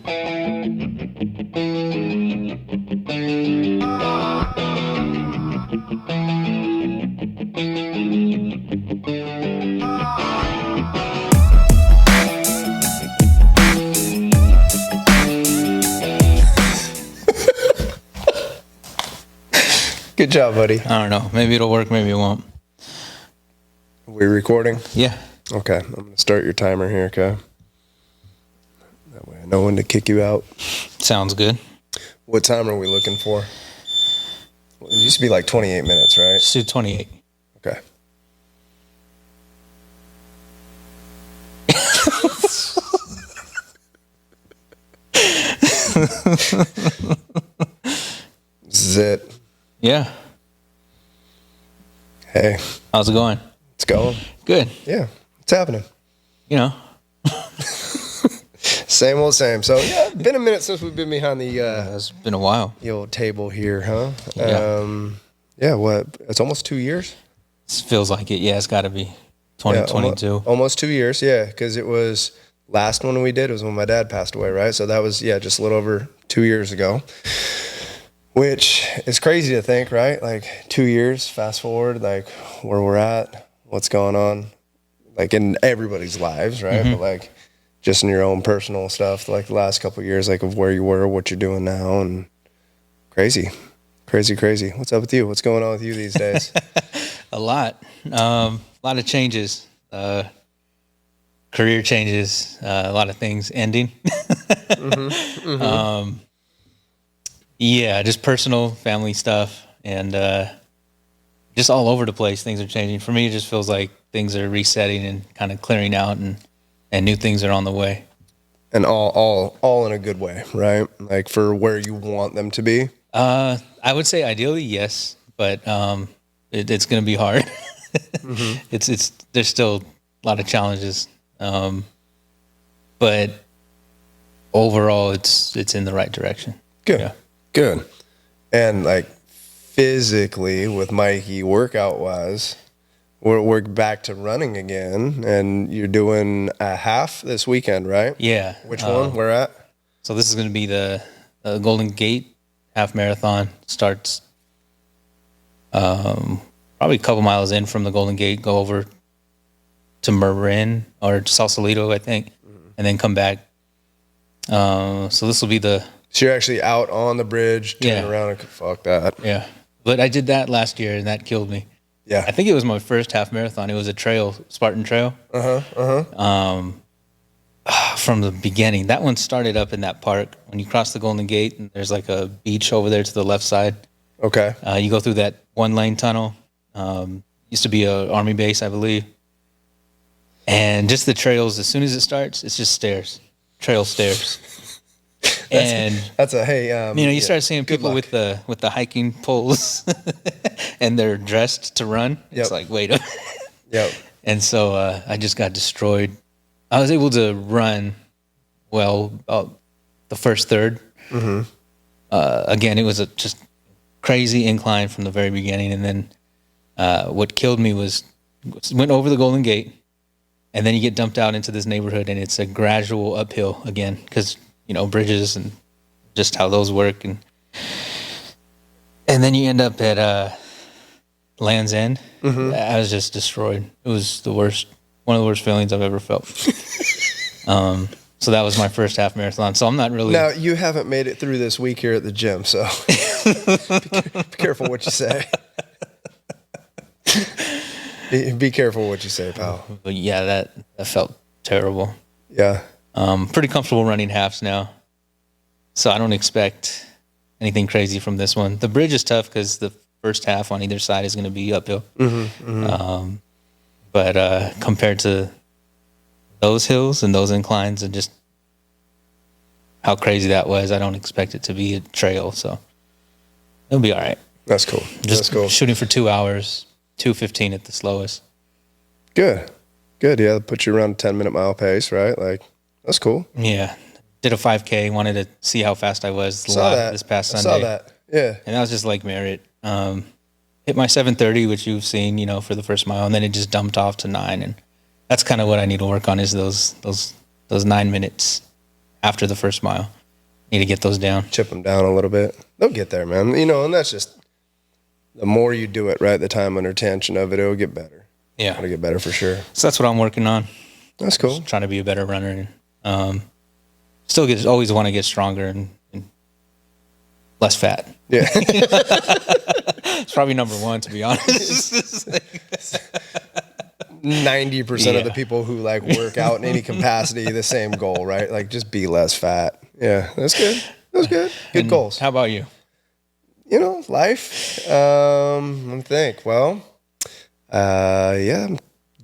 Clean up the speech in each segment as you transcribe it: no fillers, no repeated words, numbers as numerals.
Good job, buddy. I don't know. Maybe it'll work. Maybe it won't. We recording? Yeah. Okay. I'm going to start your timer here, okay? That way I know when to kick you out. Sounds good. What time are we looking for? Well, it used to be like 28 minutes, right? Let's do 28. Okay. This is it. Yeah. Hey, How's it going? it's going. Good. Yeah, it's happening. You know. Same old same. So, yeah, been a minute since we've been behind It's been a while. the old table here, huh? Yeah. Yeah, what? It's almost 2 years? It feels like it. Yeah, it's got to be 2022. Yeah, almost 2 years, yeah, because it was last one we did was when my dad passed away, right? So that was, yeah, just a little over 2 years ago, which is crazy to think, right? Like 2 years, fast forward, like where we're at, what's going on, like in everybody's lives, right? Mm-hmm. But like just in your own personal stuff, like the last couple of years, like of where you were, what you're doing now, and crazy. What's up with you? What's going on with you these days? A lot. A lot of changes. Career changes. A lot of things ending. Yeah, just personal, family stuff, and just all over the place. Things are changing. For me, it just feels like things are resetting and kind of clearing out, and new things are on the way. And all in a good way, right? Like for where you want them to be. I would say ideally, yes, but it's going to be hard. It's there's still a lot of challenges, but overall, it's in the right direction. Good. Yeah. Good. And like physically with Mikey, workout wise, we're back to running again, and you're doing a half this weekend, right? Yeah. Which one? Where at? So this is going to be the Golden Gate half marathon. Starts probably a couple miles in from the Golden Gate, go over to Marin or Sausalito, I think, and then come back. So this will be the... So you're actually out on the bridge, turning Yeah. around and fuck that. Yeah. But I did that last year, and that killed me. Yeah. I think it was my first half marathon. It was a trail, Spartan Trail. From the beginning. That one started up in that park. When you cross the Golden Gate, and there's like a beach over there to the left side. Okay. You go through that one-lane tunnel. Used to be a army base, I believe. And just the trails, as soon as it starts, it's just stairs. Trail stairs. That's a, hey, You start seeing people with the hiking poles and they're dressed to run. It's Yep. like, wait a minute. Yep. And so I just got destroyed. I was able to run well about the first third. Again, it was a just crazy incline from the very beginning. And then what killed me was went over the Golden Gate, and then you get dumped out into this neighborhood, and it's a gradual uphill again because, bridges and just how those work. And then you end up at Land's End. I was just destroyed. It was the worst. One of the worst feelings I've ever felt. So that was my first half marathon. So I'm not really... Now, you haven't made it through this week here at the gym, so be careful what you say. Be careful what you say, pal. But yeah, that felt terrible. Yeah. Pretty comfortable running halves now. So I don't expect anything crazy from this one. The bridge is tough because the first half on either side is going to be uphill. But compared to those hills and those inclines and just how crazy that was, I don't expect it to be a trail. So it'll be all right. That's cool. Just That's cool. shooting for 2 hours, 2:15 at the slowest. Good. Yeah, put you around a 10-minute mile pace, right? Like, that's cool. Yeah. Did a 5K, wanted to see how fast I was Saw that. this past I Sunday. saw that. Yeah. And that was just Lake Merritt. Hit my 7:30, which you've seen, for the first mile, and then it just dumped off to 9. And that's kind of what I need to work on is those 9 minutes after the first mile. Need to get those down. chip them down a little bit. They'll get there, man. And that's just the more you do it, right? The time under tension of it, it'll get better. Yeah. It'll get better for sure. So that's what I'm working on. That's cool. Trying to be a better runner. Always want to get stronger and less fat. Yeah. It's probably number one, to be honest. 90% of the people who work out in any capacity, the same goal, right? Just be less fat. Yeah, that's good. That's good. Good goals. How about you? Life. Let me think. Well,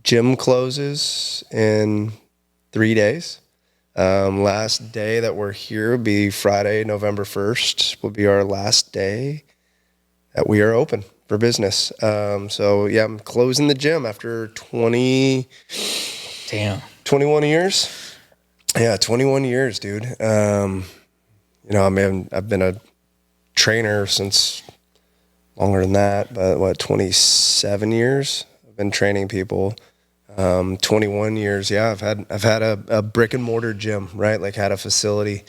gym closes in 3 days. Last day that we're here will be Friday, November 1st will be our last day that we are open for business. I'm closing the gym after 21 years. Yeah, 21 years, dude. I've been a trainer since longer than that, but 27 years I've been training people. 21 years. Yeah, I've had a brick and mortar gym, right? Had a facility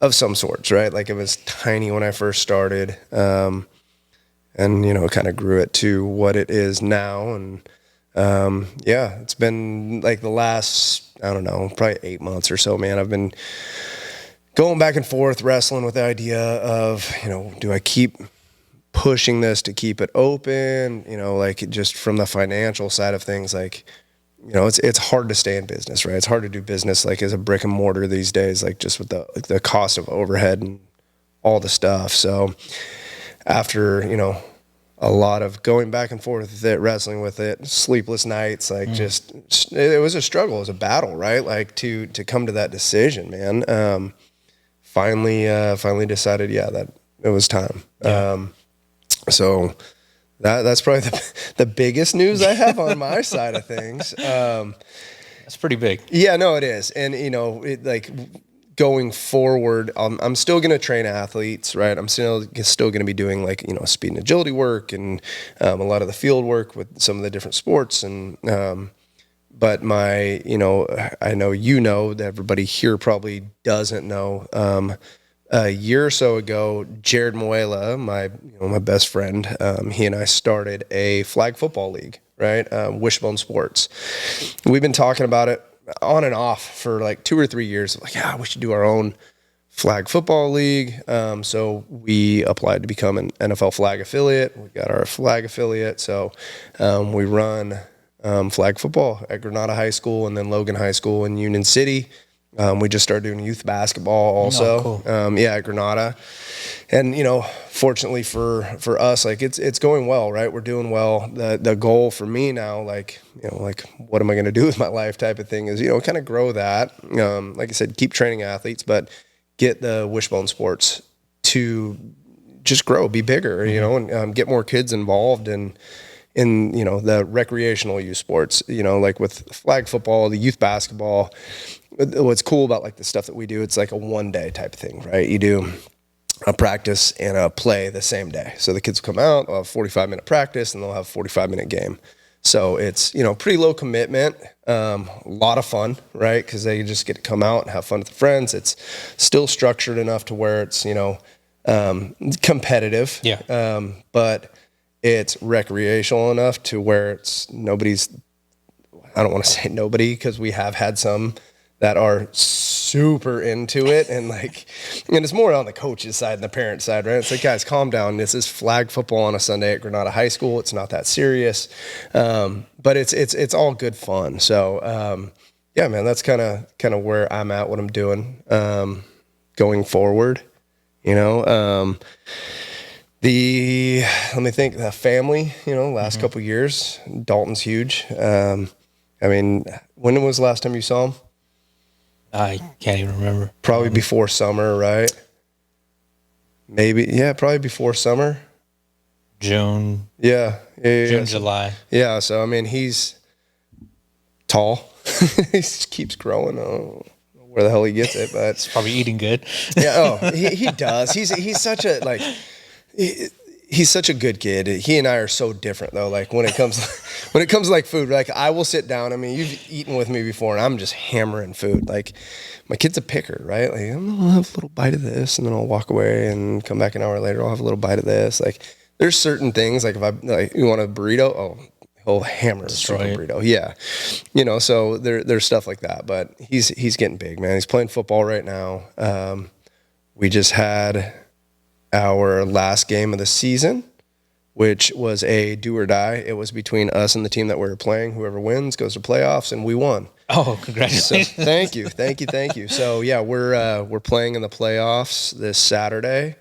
of some sorts, right? It was tiny when I first started. And kind of grew it to what it is now. And, it's been the last, I don't know, probably 8 months or so, man. I've been going back and forth, wrestling with the idea of, do I keep pushing this to keep it open? Just from the financial side of things, it's hard to stay in business, right? It's hard to do business as a brick and mortar these days, just with the cost of overhead and all the stuff. So after, a lot of going back and forth with it, wrestling with it, sleepless nights, it was a struggle, it was a battle, right? To come to that decision, man. Finally decided, that it was time. Yeah. So that's probably the biggest news I have on my side of things. That's pretty big. Yeah, no, it is. And, going forward, I'm still going to train athletes, right? I'm still going to be doing speed and agility work and a lot of the field work with some of the different sports. And, but I know, that everybody here probably doesn't know, a year or so ago, Jared Muela, my best friend, he and I started a flag football league, right? Wishbone Sports. We've been talking about it on and off for 2 or 3 years. We should do our own flag football league. So we applied to become an NFL flag affiliate. We got our flag affiliate. So we run flag football at Granada High School and then Logan High School in Union City. We just started doing youth basketball also. Oh, cool. At Granada. And, fortunately for us, it's going well, right? We're doing well. The goal for me now, what am I going to do with my life type of thing is, kind of grow that. Like I said, keep training athletes, but get the Wishbone Sports to just grow, be bigger, and get more kids involved in the recreational youth sports, with flag football, the youth basketball. What's cool about the stuff that we do, it's a one day type of thing, right? You do a practice and a play the same day. So the kids will come out, they'll have 45-minute practice and they'll have a 45-minute game. So it's, pretty low commitment, a lot of fun, right? Because they just get to come out and have fun with their friends. It's still structured enough to where it's, competitive. Yeah. But it's recreational enough to where it's I don't want to say nobody, because we have had some that are super into it and and it's more on the coach's side than the parent side, right? It's guys, calm down. This is flag football on a Sunday at Granada High School. It's not that serious. But it's all good fun. So, man, that's kind of where I'm at, what I'm doing, going forward, let me think, the family, last couple of years, Dalton's huge. When was the last time you saw him? I can't even remember. Probably before summer, right? Maybe, yeah, probably before summer. June. Yeah. June, July. Yeah, so, he's tall. He just keeps growing. I don't know where the hell he gets it, but... He's probably eating good. Yeah, he does. He's such a, he's such a good kid. He and I are so different though. Like when it comes to like food, like I will sit down. I mean, you've eaten with me before and I'm just hammering food. Like my kid's a picker, right? Like I'll have a little bite of this and then I'll walk away and come back an hour later. I'll have a little bite of this. Like there's certain things like if I like you want a burrito, oh, he'll hammer a super burrito. Yeah. You know, so there's stuff like that, but he's getting big, man. He's playing football right now. We just had our last game of the season, which was a do or die. It was between us and the team that we were playing. Whoever wins goes to playoffs, and we won. Oh, congratulations! So, thank you. So yeah, we're playing in the playoffs this Saturday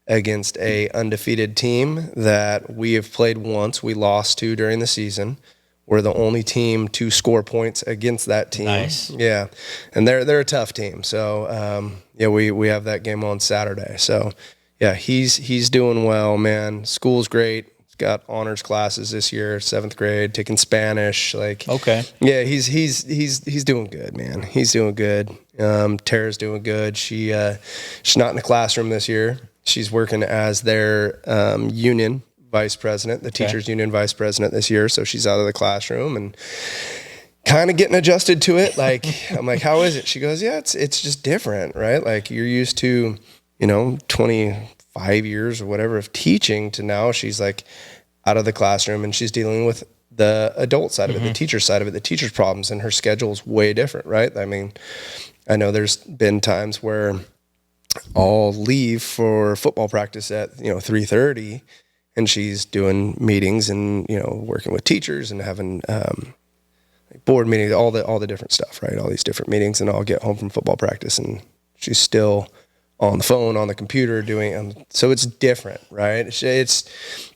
against a undefeated team that we have played once. We lost to during the season. We're the only team to score points against that team. Nice. Yeah, and they're a tough team. So yeah, we have that game on Saturday. So. Yeah, he's doing well, man. School's great. He's got honors classes this year, 7th grade, taking Spanish. Like, okay, yeah, he's doing good, man. He's doing good. Tara's doing good. She's not in the classroom this year. She's working as their union vice president, the teachers union vice president this year. So she's out of the classroom and kind of getting adjusted to it. Like, I'm like, how is it? She goes, yeah, it's just different, right? Like you're used to, 25 years or whatever of teaching to now she's like out of the classroom and she's dealing with the adult side of it, the teacher side of it, the teacher's problems, and her schedule's way different, right? I mean, I know there's been times where I'll leave for football practice at, 3:30 and she's doing meetings and, working with teachers and having, board meetings, all the different stuff, right? All these different meetings, and I'll get home from football practice and she's still on the phone, on the computer doing, so it's different, right? It's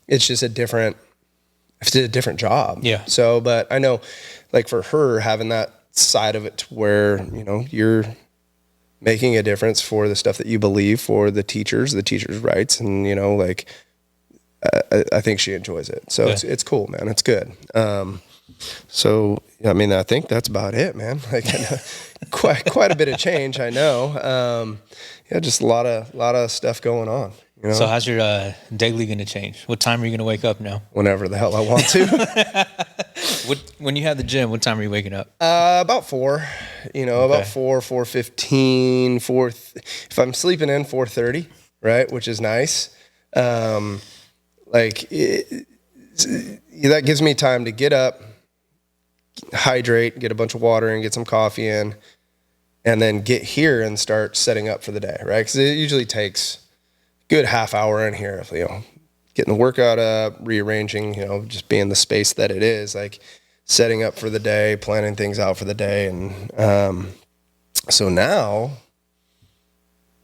just a different job. Yeah. So, but I know like for her having that side of it to where, you're making a difference for the stuff that you believe for the teachers' rights. And, like, I think she enjoys it. So it's cool, man. It's good. So, I mean, I think that's about it, man. Like quite a bit of change, I know. Yeah, just a lot of stuff going on. So how's your daily going to change? What time are you going to wake up now? Whenever the hell I want to. When you have the gym, what time are you waking up? About 4. About 4:15, 4. If I'm sleeping in, 4:30, right, which is nice. That gives me time to get up, hydrate, get a bunch of water, and get some coffee in. And then get here and start setting up for the day, right? Because it usually takes a good half hour in here, getting the workout up, rearranging, just being the space that it is, like setting up for the day, planning things out for the day. And so now,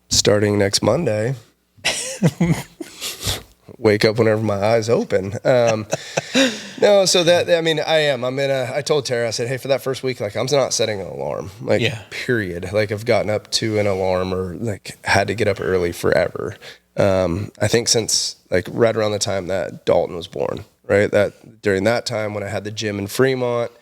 starting next Monday, wake up whenever my eyes open. No, so I told Tara, I said, hey, for that first week, like I'm not setting an alarm, period. Like I've gotten up to an alarm or like had to get up early forever. I think since like right around the time that Dalton was born, right? That during that time when I had the gym in Fremont,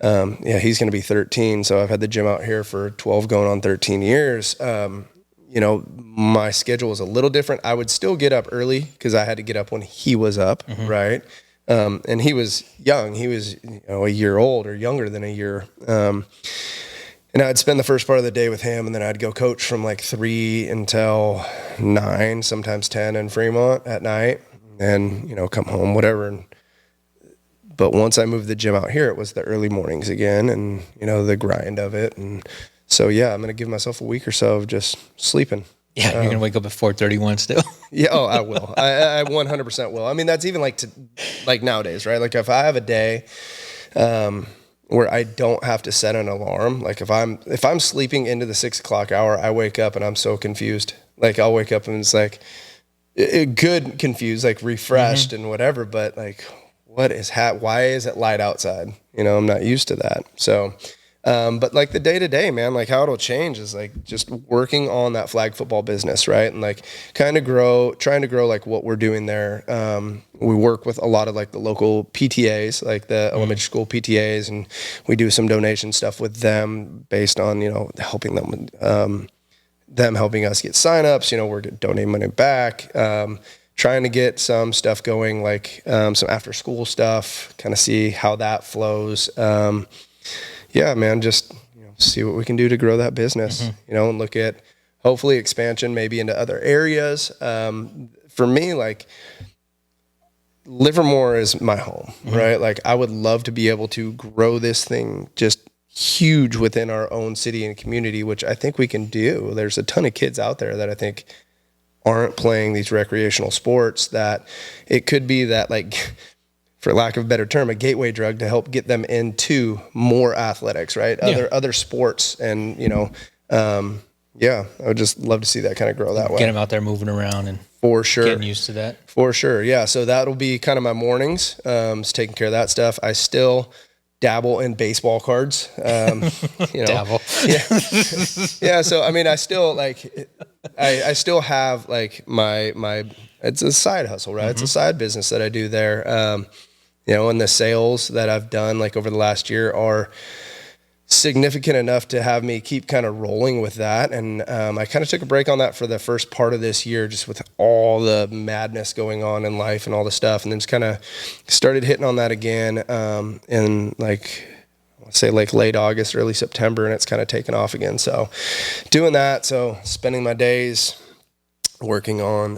he's going to be 13. So I've had the gym out here for 12 going on 13 years. My schedule was a little different. I would still get up early because I had to get up when he was up, right? And he was young. He was, a year old or younger than a year. And I'd spend the first part of the day with him, and then I'd go coach from like 3 until 9, sometimes 10 in Fremont at night, and, come home, whatever. But once I moved the gym out here, it was the early mornings again and, the grind of it. And so, yeah, I'm going to give myself a week or so of just sleeping. Yeah, you're going to wake up at 4:31 still. Yeah, I will. I 100% will. I mean, that's even like nowadays, right? Like if I have a day where I don't have to set an alarm, like if I'm sleeping into the 6 o'clock hour, I wake up and I'm so confused. Like I'll wake up and it's like good confused, like refreshed and whatever, but like why is it light outside? I'm not used to that. So but like the day to day, man, like how it'll change is like just working on that flag football business, right? And like trying to grow like what we're doing there. We work with a lot of like the local PTAs, like the elementary school PTAs, and we do some donation stuff with them based on, helping them with, them helping us get signups. We're donating money back. trying to get some stuff going, like some after school stuff, kind of see how that flows. Yeah, man, just see what we can do to grow that business, and look at hopefully expansion maybe into other areas. For me, like Livermore is my home, right? Like I would love to be able to grow this thing just huge within our own city and community, which I think we can do. There's a ton of kids out there that I think aren't playing these recreational sports, that it could be that, like, for lack of a better term, a gateway drug to help get them into more athletics, right? Other sports. And, I would just love to see that kind of grow that way. Get them out there moving around and for sure getting used to that. For sure. Yeah. So that'll be kind of my mornings, is taking care of that stuff. I still dabble in baseball cards. Dabble. Yeah. So, I mean, I still I still have like my, it's a side hustle, right? It's a side business that I do there. And the sales that I've done like over the last year are significant enough to have me keep kind of rolling with that. And I kind of took a break on that for the first part of this year, just with all the madness going on in life and all the stuff. And then just kind of started hitting on that again in let's say like late August, early September, and it's kind of taken off again. So doing that. So spending my days working on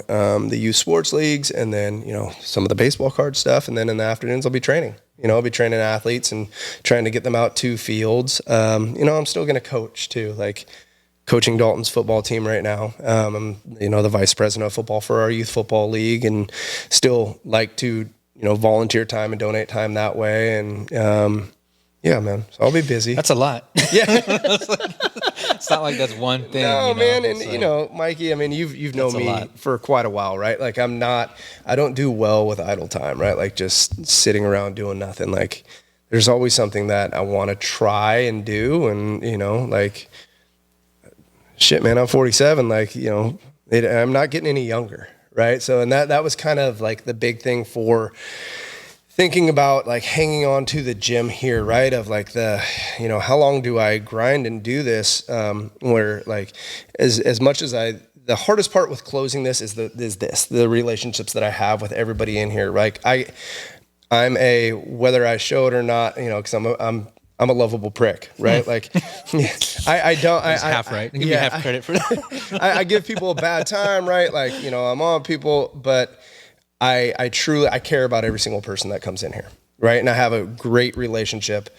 the youth sports leagues, and then, some of the baseball card stuff. And then in the afternoons, I'll be training. I'll be training athletes and trying to get them out to fields. I'm still going to coach too, like coaching Dalton's football team right now. I'm, the vice president of football for our youth football league, and still like to, volunteer time and donate time that way. And, yeah, man. So I'll be busy. That's a lot. Yeah. It's not like that's one thing. No, man. And, Mikey, I mean, you've known me for quite a while, right? Like I don't do well with idle time, right? Like just sitting around doing nothing. Like there's always something that I want to try and do. And, shit, man, I'm 47. Like, I'm not getting any younger. Right. So, and that was kind of like the big thing for thinking about like hanging on to the gym here, right? Of like how long do I grind and do this? Where like, as much as the hardest part with closing this is the relationships that I have with everybody in here. Like I'm whether I show it or not, cause I'm a lovable prick, right? Like I don't, half right. Give me half credit for that. I give people a bad time, right? Like, I'm on people, but I truly care about every single person that comes in here, right? And I have a great relationship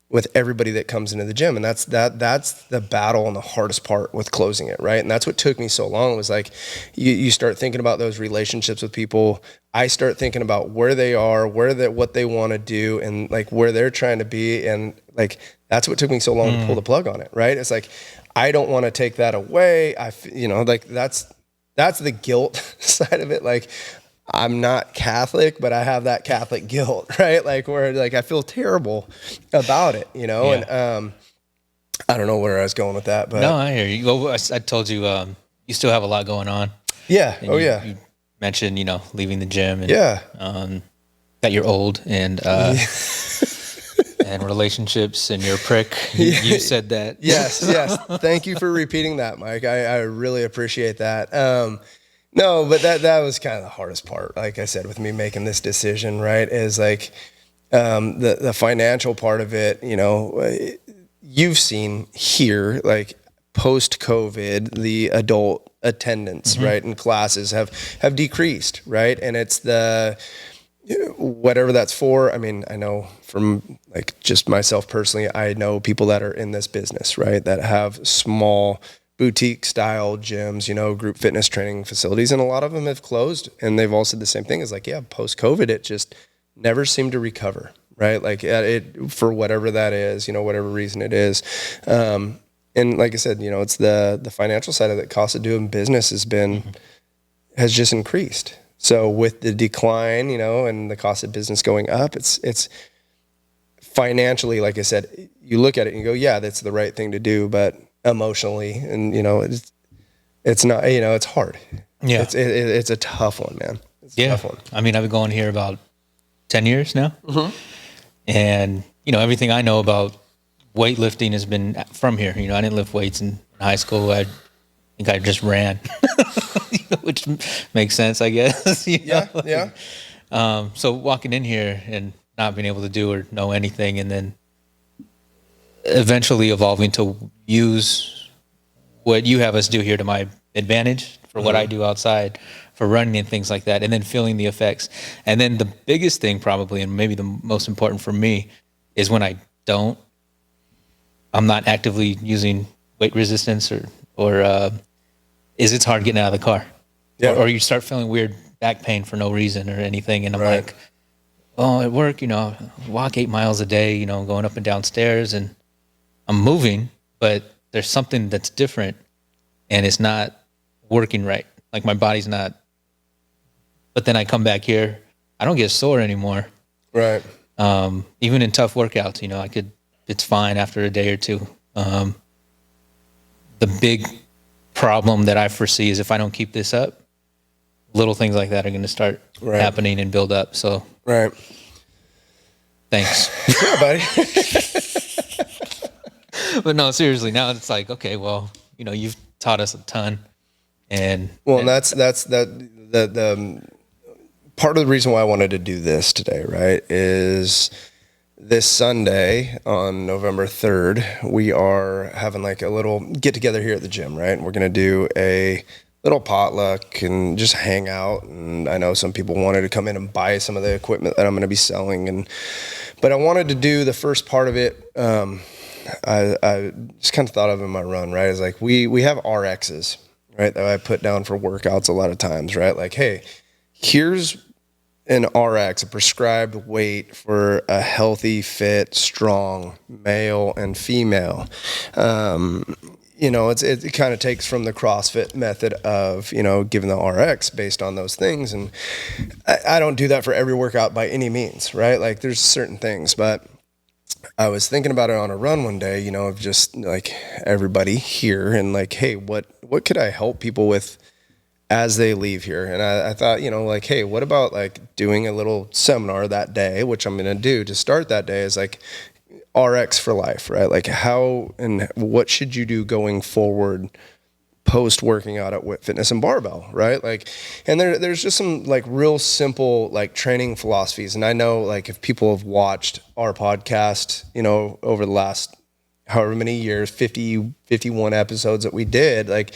with everybody that comes into the gym, and that's the battle and the hardest part with closing it, right? And that's what took me so long, was like you start thinking about those relationships with people. I start thinking about where they are, what they want to do, and like where they're trying to be, and like that's what took me so long to pull the plug on it, right? It's like I don't want to take that away. Like that's the guilt side of it, like. I'm not Catholic, but I have that Catholic guilt, right? Like where like I feel terrible about it, Yeah. And I don't know where I was going with that, but no, I hear you. Well, I told you you still have a lot going on. Yeah. And you mentioned leaving the gym and that you're old and and relationships and you're a prick. You said that. Yes. Thank you for repeating that, Mike. I really appreciate that. No, but that was kind of the hardest part. Like I said, with me making this decision, right, is like the financial part of it. You've seen here, like post-COVID, the adult attendance, right, in classes have decreased, right, and it's whatever that's for. I mean, I know from like just myself personally, I know people that are in this business, right, that have small boutique style gyms, group fitness training facilities, and a lot of them have closed, and they've all said the same thing. Is like, yeah, post COVID, it just never seemed to recover, right? Like it, for whatever that is, whatever reason it is. And like I said, it's the financial side of it. Cost of doing business has just increased. So with the decline, and the cost of business going up, it's financially, like I said, you look at it and you go, yeah, that's the right thing to do, but emotionally, and it's not, it's hard. Yeah, it's a tough one, man. It's a tough one. I mean, I've been going here about 10 years now, and everything I know about weightlifting has been from here. I didn't lift weights in high school. I think I just ran. which makes sense, I guess. You know? Yeah. So walking in here and not being able to do or know anything, and then eventually evolving to use what you have us do here to my advantage for what I do outside for running and things like that, and then feeling the effects. And then the biggest thing probably, and maybe the most important for me, is when I'm not actively using weight resistance or it's hard getting out of the car. Yeah. Or you start feeling weird back pain for no reason or anything. And I'm Right. like, oh, at work, I walk 8 miles a day, going up and down stairs, and I'm moving, but there's something that's different and it's not working right. Like my body's not, but then I come back here, I don't get sore anymore. Right. Even in tough workouts, it's fine after a day or two. The big problem that I foresee is if I don't keep this up, little things like that are going to start Right. happening and build up. So Right. thanks. Yeah, buddy. But no, seriously, now it's like, okay, well, you've taught us a ton. And Well, and that's the part of the reason why I wanted to do this today, right, is this Sunday on November 3rd, we are having like a little get together here at the gym, right? And we're going to do a little potluck and just hang out. And I know some people wanted to come in and buy some of the equipment that I'm going to be selling. But I wanted to do the first part of it. I just kind of thought of in my run, right? Is like, we have RXs, right? That I put down for workouts a lot of times, right? Like, hey, here's an RX, a prescribed weight for a healthy, fit, strong male and female. It kind of takes from the CrossFit method of, giving the RX based on those things. And I don't do that for every workout by any means, right? Like there's certain things, but I was thinking about it on a run one day, of just like everybody here and like, hey, what could I help people with as they leave here? And I thought, like, hey, what about like doing a little seminar that day, which I'm going to do to start that day, is like RX for life, right? Like how and what should you do going forward post working out at Wit Fitness and Barbell, right? Like, and there's just some like real simple like training philosophies. And I know like if people have watched our podcast, over the last however many years, 50, 51 episodes that we did, like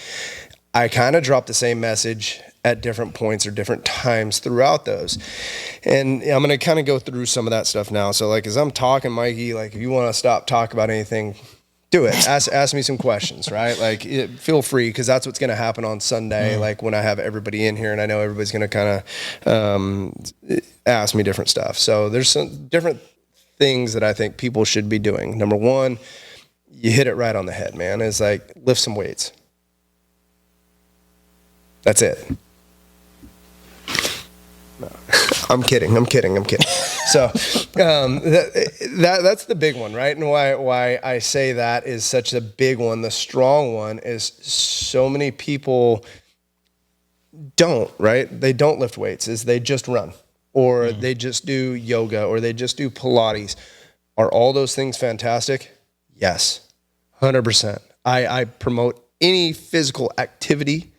I kind of dropped the same message at different points or different times throughout those. And I'm going to kind of go through some of that stuff now. So like, as I'm talking, Mikey, like if you want to stop talking about anything, do it. Ask me some questions, right? Like feel free, because that's what's going to happen on Sunday. Like when I have everybody in here and I know everybody's going to kind of ask me different stuff. So there's some different things that I think people should be doing. Number one, you hit it right on the head, man. Is like lift some weights. That's it. No, I'm kidding. So that's the big one, right? And why I say that is such a big one. The strong one is so many people don't, right? They don't lift weights. Is they just run or they just do yoga or they just do Pilates. Are all those things fantastic? Yes, 100%. I promote any physical activity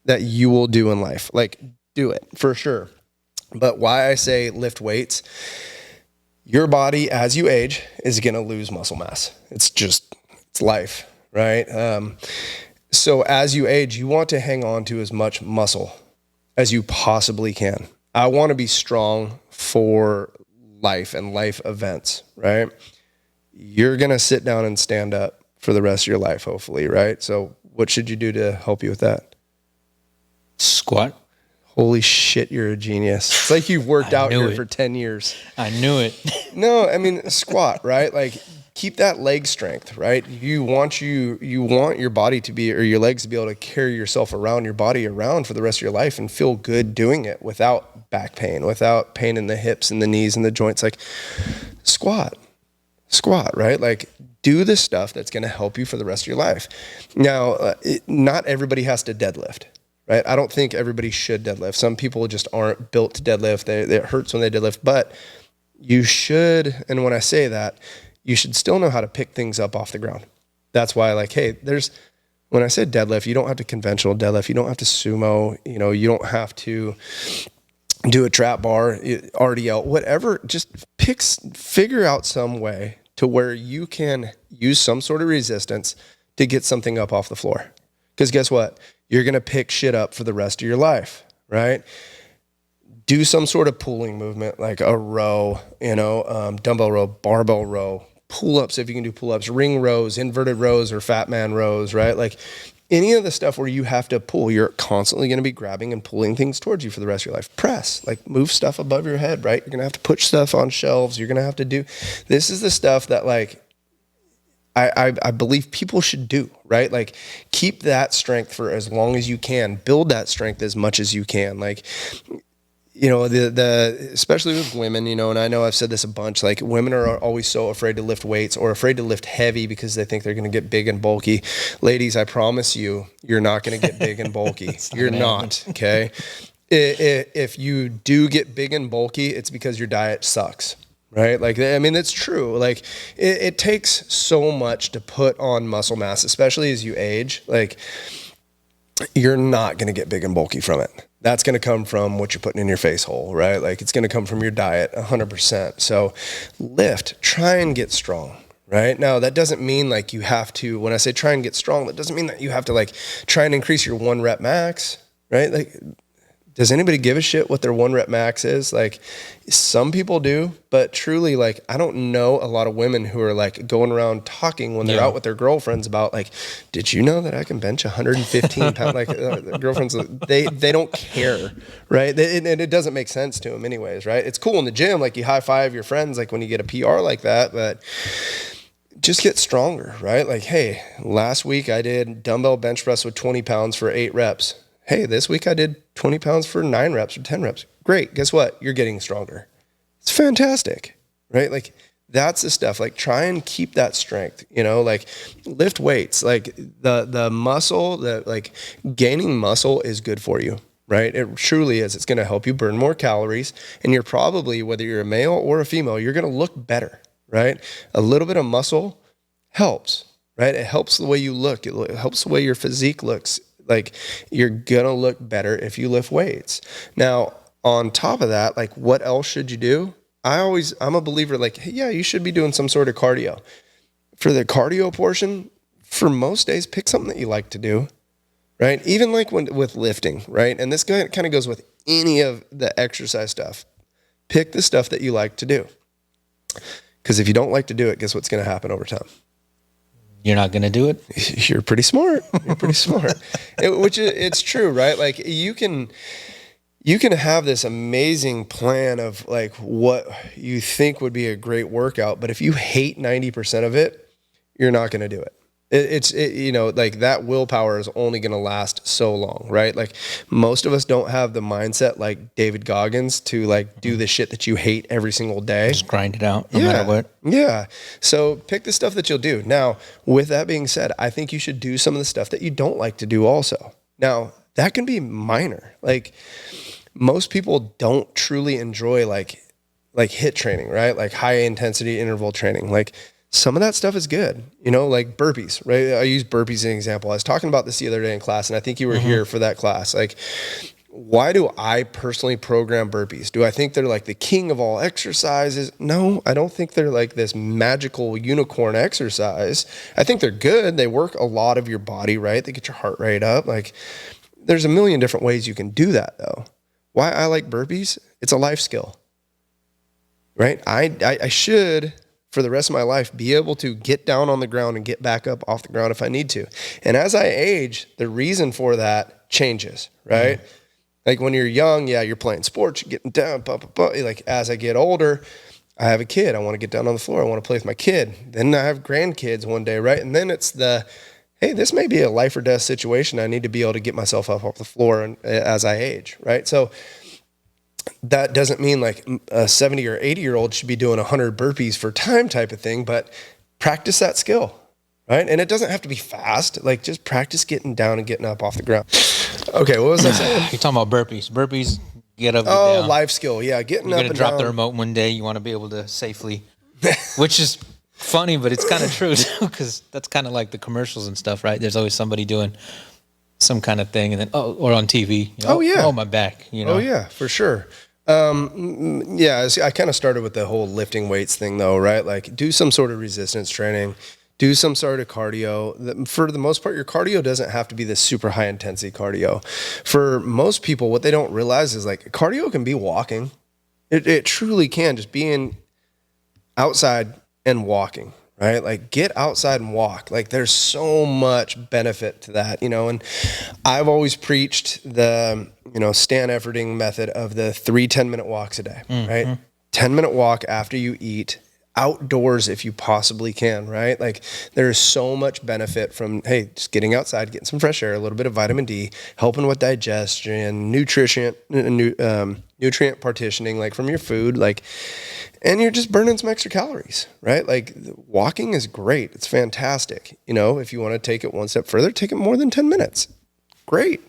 that you will do in life. Like do it for sure. But why I say lift weights, your body as you age is going to lose muscle mass. It's life, right? So as you age, you want to hang on to as much muscle as you possibly can. I want to be strong for life and life events, right? You're going to sit down and stand up for the rest of your life, hopefully, right? So what should you do to help you with that? Squat. Holy shit, you're a genius. It's like you've worked out here it. for 10 years. I knew it. No, I mean, squat, right? Like keep that leg strength, right? You want your body to be, or your legs to be able to carry yourself around, your body around for the rest of your life and feel good doing it without back pain, without pain in the hips and the knees and the joints. Like squat, right? Like do the stuff that's going to help you for the rest of your life. Now, not everybody has to deadlift. Right? I don't think everybody should deadlift. Some people just aren't built to deadlift. It hurts when they deadlift, but you should, and when I say that, you should still know how to pick things up off the ground. That's why like, hey, when when I said deadlift, you don't have to conventional deadlift. You don't have to sumo. You don't have to do a trap bar, RDL, whatever. Just figure out some way to where you can use some sort of resistance to get something up off the floor. Because guess what? You're going to pick shit up for the rest of your life, right? Do some sort of pulling movement, like a row, dumbbell row, barbell row, pull-ups if you can do pull-ups, ring rows, inverted rows, or fat man rows, right? Like any of the stuff where you have to pull, you're constantly going to be grabbing and pulling things towards you for the rest of your life. Press, like move stuff above your head, right? You're going to have to push stuff on shelves. You're going to have to do, this is the stuff that like, I believe people should do, right? Like keep that strength for as long as you can, build that strength as much as you can. Like, especially with women, and I know I've said this a bunch, like women are always so afraid to lift weights or afraid to lift heavy because they think they're going to get big and bulky. Ladies, I promise you're not going to get big and bulky. You're not, okay? If you do get big and bulky, it's because your diet sucks, right? Like, I mean, it's true. Like it takes so much to put on muscle mass, especially as you age. Like you're not going to get big and bulky from it. That's going to come from what you're putting in your face hole, right? Like it's going to come from your diet 100%. So try and get strong, right? Now that doesn't mean like you have to, when I say try and get strong, that doesn't mean that you have to like try and increase your 1 rep max, right? Like, does anybody give a shit what their 1 rep max is? Like some people do, but truly like, I don't know a lot of women who are like going around talking when they're out with their girlfriends about like, did you know that I can bench 115 pounds? Like girlfriends, they don't care, right? And it doesn't make sense to them anyways, right? It's cool in the gym. Like you high five your friends, like when you get a PR like that, but just get stronger, right? Like, hey, last week I did dumbbell bench press with 20 pounds for 8 reps. Hey, this week I did 20 pounds for 9 reps or 10 reps. Great. Guess what? You're getting stronger. It's fantastic, right? Like that's the stuff, like try and keep that strength, like lift weights, like the muscle, like gaining muscle is good for you, right? It truly is. It's going to help you burn more calories and you're probably, whether you're a male or a female, you're going to look better, right? A little bit of muscle helps, right? It helps the way you look. It helps the way your physique looks. Like you're gonna look better if you lift weights. Now, on top of that, like what else should you do? I'm a believer like, hey, yeah, you should be doing some sort of cardio. For the cardio portion, for most days, pick something that you like to do, right? Even like with lifting, right? And this kind of goes with any of the exercise stuff. Pick the stuff that you like to do. Because if you don't like to do it, guess what's gonna happen over time? You're not going to do it? You're pretty smart. It's true, right? Like you can have this amazing plan of like what you think would be a great workout, but if you hate 90% of it, you're not going to do it. It's like that willpower is only going to last so long, right? Like most of us don't have the mindset like David Goggins to like do the shit that you hate every single day. Just grind it out no matter what. Yeah. So pick the stuff that you'll do. Now, with that being said, I think you should do some of the stuff that you don't like to do also. Now, that can be minor. Like most people don't truly enjoy like HIIT training, right? Like high intensity interval training. Like some of that stuff is good, like burpees, right? I use burpees as an example. I was talking about this the other day in class, and I think you were here for that class. Like, why do I personally program burpees? Do I think they're like the king of all exercises? No, I don't think they're like this magical unicorn exercise. I think they're good. They work a lot of your body, right? They get your heart rate up. Like, there's a million different ways you can do that, though. Why I like burpees? It's a life skill, right? I should, for the rest of my life, be able to get down on the ground and get back up off the ground if I need to. And as I age, the reason for that changes, right? Like when you're young, yeah, you're playing sports, you're getting down, like as I get older, I have a kid. I want to get down on the floor. I want to play with my kid. Then I have grandkids one day, right? And then it's hey, this may be a life or death situation. I need to be able to get myself up off the floor as I age, right? So that doesn't mean like a 70 or 80-year-old should be doing 100 burpees for time type of thing, but practice that skill, right? And it doesn't have to be fast. Like just practice getting down and getting up off the ground. Okay, what was I saying? You're talking about burpees. Burpees, get up and down. Oh, life skill. Yeah, getting up and down. You're going to drop the remote one day. You want to be able to safely, which is funny, but it's kind of true too, because that's kind of like the commercials and stuff, right? There's always somebody doing some kind of thing, and then or on TV. Oh, yeah. Oh, my back. Oh yeah, for sure. Yeah, I kind of started with the whole lifting weights thing though, right? Like do some sort of resistance training, do some sort of cardio. For the most part, your cardio doesn't have to be this super high intensity cardio. For most people, what they don't realize is like cardio can be walking. It truly can, just being outside and walking, right? Like get outside and walk. Like there's so much benefit to that, and I've always preached the, Stan Efferding method of the 3 10-minute walks a day, right? 10-minute walk after you eat, outdoors if you possibly can, right? Like there's so much benefit from, hey, just getting outside, getting some fresh air, a little bit of vitamin D, helping with digestion, nutrient partitioning, like from your food, like, and you're just burning some extra calories, right? Like walking is great. It's fantastic. If you want to take it one step further, take it more than 10 minutes. Great.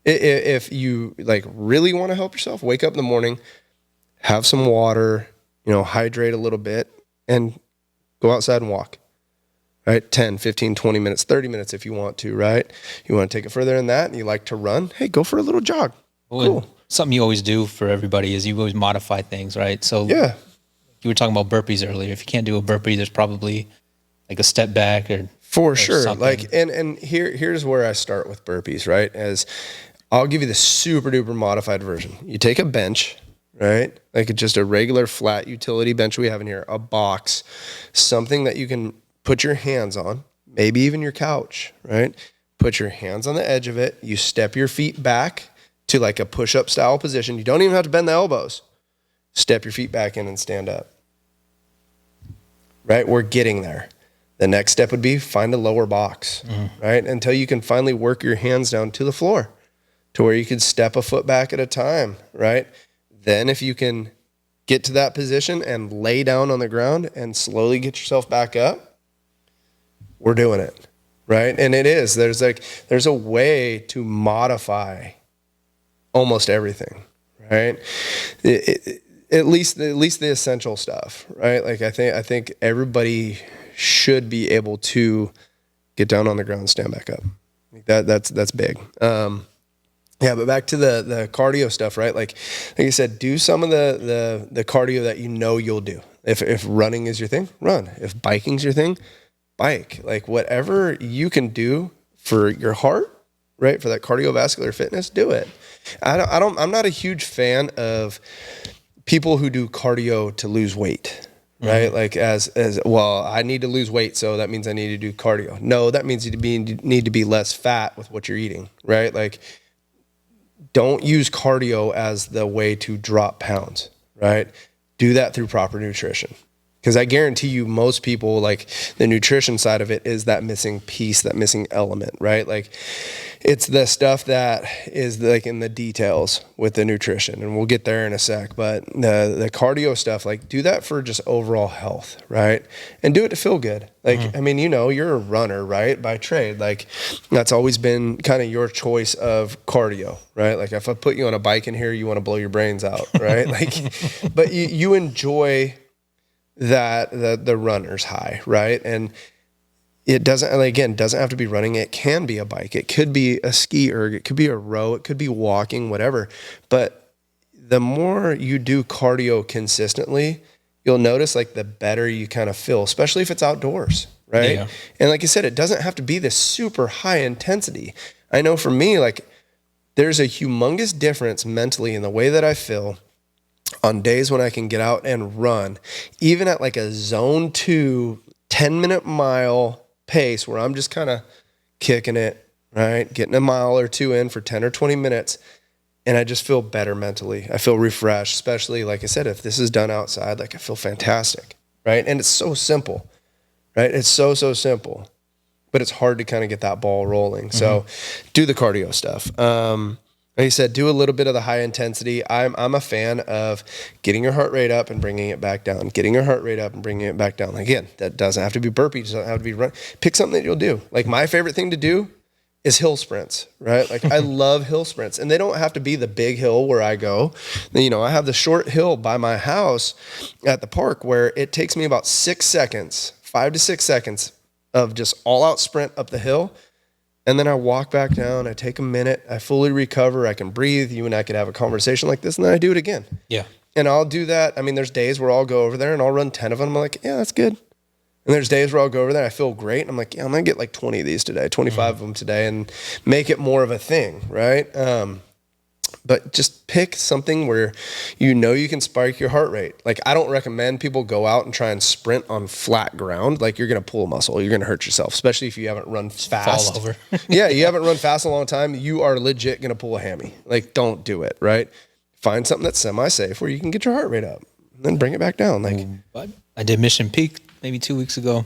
If you like really want to help yourself, wake up in the morning, have some water, hydrate a little bit, and go outside and walk, right? 10, 15, 20 minutes, 30 minutes if you want to, right? You want to take it further than that and you like to run, hey, go for a little jog. Cool. Something you always do for everybody is you always modify things, right? So yeah, you were talking about burpees earlier. If you can't do a burpee, there's probably like a step back for sure. Something. Like, and here's where I start with burpees, right? As I'll give you the super duper modified version. You take a bench, right? Like just a regular flat utility bench we have in here, a box, something that you can put your hands on, maybe even your couch, right? Put your hands on the edge of it. You step your feet back to like a push-up style position. You don't even have to bend the elbows. Step your feet back in and stand up, right? We're getting there. The next step would be find a lower box, right? Until you can finally work your hands down to the floor to where you could step a foot back at a time, right? Then if you can get to that position and lay down on the ground and slowly get yourself back up, we're doing it, right? And it is, there's a way to modify almost everything, right? At least the essential stuff, right? Like I think everybody should be able to get down on the ground and stand back up. That's big. Yeah, but back to the cardio stuff, right? Like I said, do some of the cardio that you'll do. If running is your thing, run. If biking's your thing, bike. Like whatever you can do for your heart, right? For that cardiovascular fitness, do it. I'm not a huge fan of people who do cardio to lose weight, right? Mm-hmm. Like as well, I need to lose weight, so that means I need to do cardio. No, that means you need to be less fat with what you're eating, right? Like don't use cardio as the way to drop pounds, right? Do that through proper nutrition. Because I guarantee you most people, like the nutrition side of it is that missing piece, that missing element, right? Like it's the stuff that is like in the details with the nutrition, and we'll get there in a sec. But the cardio stuff, like do that for just overall health, right? And do it to feel good. Like, I mean, you're a runner, right? By trade. Like that's always been kind of your choice of cardio, right? Like if I put you on a bike in here, you want to blow your brains out, right? Like, but you enjoy that the runner's high, right? And it doesn't have to be running. It can be a bike. It could be a ski erg. It could be a row. It could be walking, whatever. But the more you do cardio consistently, you'll notice like the better you kind of feel, especially if it's outdoors, right? Yeah. And like I said, it doesn't have to be this super high intensity. I know for me, like there's a humongous difference mentally in the way that I feel on days when I can get out and run, even at like a zone 2, 10-minute mile pace where I'm just kind of kicking it, right? Getting a mile or two in for 10 or 20 minutes. And I just feel better mentally. I feel refreshed, especially like I said, if this is done outside, like I feel fantastic, right? And it's so simple, right? It's so simple, but it's hard to kind of get that ball rolling. So do the cardio stuff. Like I said, do a little bit of the high intensity. I'm a fan of getting your heart rate up and bringing it back down. Getting your heart rate up and bringing it back down. Again, that doesn't have to be burpees. Doesn't have to be run. Pick something that you'll do. Like my favorite thing to do is hill sprints, right? Like I love hill sprints, and they don't have to be the big hill where I go. I have the short hill by my house at the park where it takes me about 6 seconds 5 to 6 seconds of just all out sprint up the hill. And then I walk back down, I take a minute, I fully recover, I can breathe. You and I could have a conversation like this, and then I do it again. Yeah. And I'll do that. I mean, there's days where I'll go over there and I'll run 10 of them. I'm like, yeah, that's good. And there's days where I'll go over there and I feel great. And I'm like, yeah, I'm going to get like 20 of these today, 25 of them today, and make it more of a thing, right? But just pick something where you know you can spike your heart rate. Like, I don't recommend people go out and try and sprint on flat ground. Like, you're going to pull a muscle. You're going to hurt yourself, especially if you haven't run fast. Fall over. Yeah, you haven't run fast in a long time. You are legit going to pull a hammy. Like, don't do it, right? Find something that's semi-safe where you can get your heart rate up and then bring it back down. Like, I did Mission Peak maybe 2 weeks ago.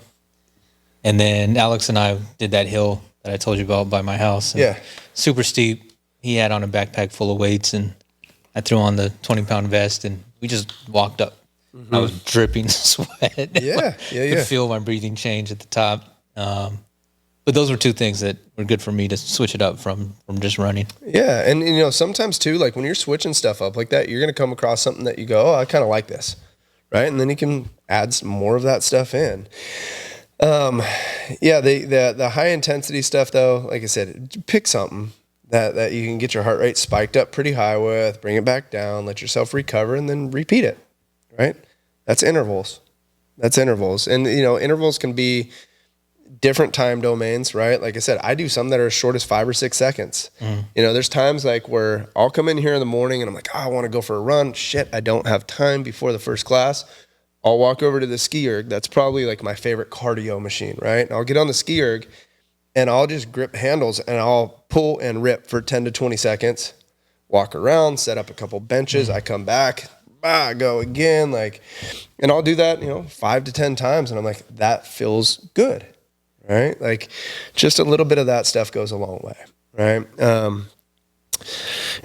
And then Alex and I did that hill that I told you about by my house. And yeah. super steep. He had on a backpack full of weights, and I threw on the 20-pound vest, and we just walked up. I was dripping sweat. Yeah. Could feel my breathing change at the top. But those were two things that were good for me to switch it up from just running. Yeah, and you know, sometimes too, like when you're switching stuff up like that, you're going to come across something that you go, oh, I kind of like this, right? And then you can add some more of that stuff in. Yeah, the high intensity stuff though, like I said, pick something that you can get your heart rate spiked up pretty high with, bring it back down, let yourself recover, and then repeat it, right? That's intervals. And, you know, intervals can be different time domains, right? Like I said, I do some that are as short as 5 or 6 seconds. You know, there's times like where I'll come in here in the morning and I'm like, oh, I want to go for a run. Shit, I don't have time before the first class. I'll walk over to the ski erg. That's probably like my favorite cardio machine, right? And I'll get on the ski erg and I'll just grip handles and I'll pull and rip for 10 to 20 seconds, walk around, set up a couple benches. I come back, go again. Like, and I'll do that, you know, 5 to 10 times. And I'm like, that feels good, right? Like just a little bit of that stuff goes a long way, right?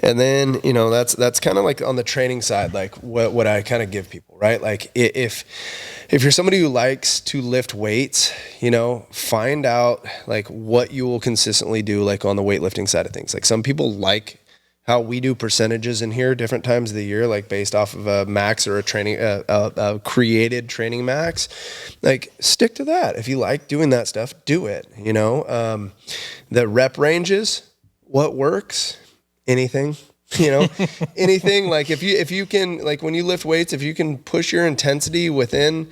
And then, you know, that's kind of like on the training side, like what I kind of give people, right? Like if you're somebody who likes to lift weights, you know, find out like what you will consistently do, like on the weightlifting side of things. Like some people like how we do percentages in here different times of the year, like based off of a max or a created training max. Like stick to that. If you like doing that stuff, do it, you know. The rep ranges, what works, anything, you know, anything. Like if you can, like when you lift weights, if you can push your intensity within